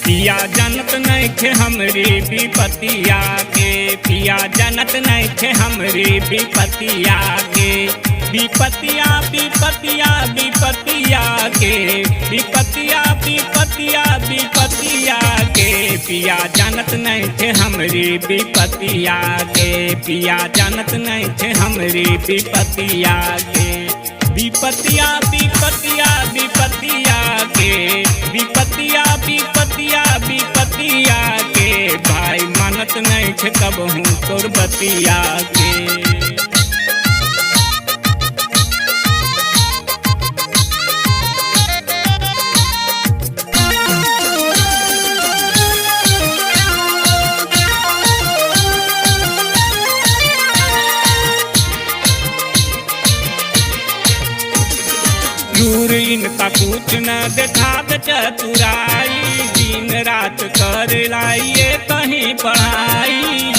पिया जानत नहीं थे हमरी विपतिया के, पिया जानत नहीं थे हमरी विपतिया के। विपतिया विपतिया विपतिया के, विपतिया विपतिया विपतिया के। पिया जानत नहीं थे हमरी विपतिया के, पिया जानत नहीं थे हमरी विपतिया के। विपतिया विपतिया विपतिया के, विपतिया विपतिया विपतिया के। भाई मानत नहीं थे कब हूँ तोर बतिया के। दूर इनका कुछ न देखात चतुराई, दिन रात कर लाइए कहीं पढ़ाई।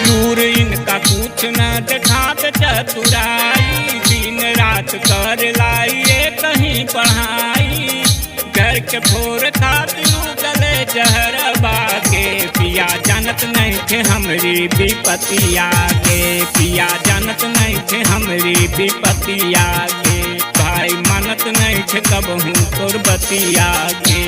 दूर इनका कुछ न देखात चतुराई, दिन रात कर लाइए कहीं पढ़ाई। घर के फोर खातिर गले जहरबा के। पिया जानत नहीं थे हमरी विपतिया के, पिया जानत नहीं थे हमरी विपतिया के। भाई मानत नहीं थे कब हूँ तोर बतिया के।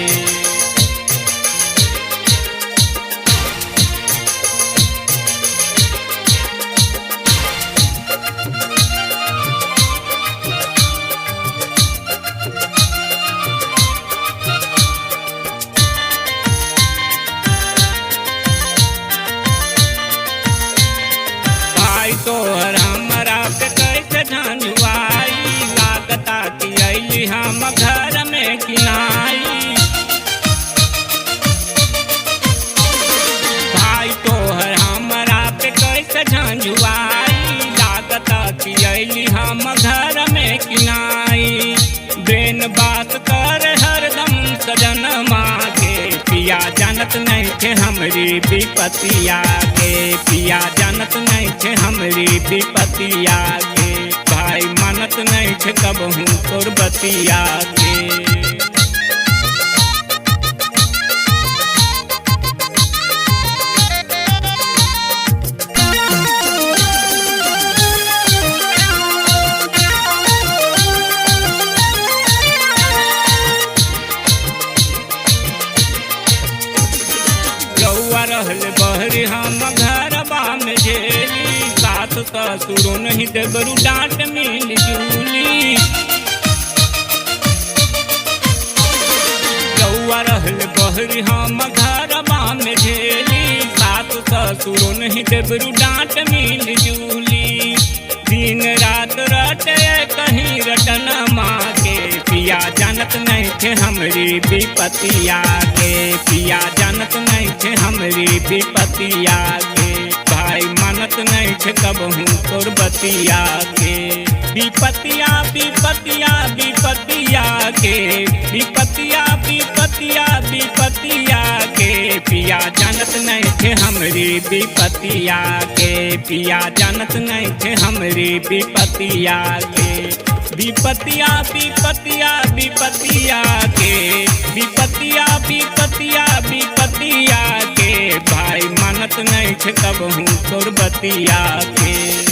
तोहर हमरा पे कैसे झंझुआई, लागता कि अइली हम घर में किनाई। भाई तोहर हमरा पे कैसे झंझुआई, लागता कि अइली हम घर में किनाई। ब्रेन बात कर हरदम सजन माँ के। पिया जानत नहीं थे हमरी विपतिया के, पिया जानत नहीं थे हमरी विपतिया के। भाई मानत नहीं थे कब हूँ तोर बतिया के। रहल बहरी हम घरबा में झेली, सास ससुरो नहीं देबरू डांट मिल जूली। रउआ रहल बहरी हम घरबा में झेली, सास ससुरो नहीं देबरू डांट मिल जूली। दिन रात रटे कहीं रटन माँ के। पिया जानत नहीं थे हमरी विपतिया के, पिया जानत नहीं थे हमरी विपतिया के। भाई मानत नहीं थे कब हूँ तोर बतिया के। विपतिया विपतिया विपतिया के, विपतिया विपतिया विपतिया के। पिया जानत नहीं थे हमरी विपतिया के, पिया जानत नहीं थे हमरी विपतिया के। विपतिया विपतिया विपतिया के, विपतिया विपतिया विपतिया के। भाई मानत नहीं थे कब हूँ तोर बतिया के।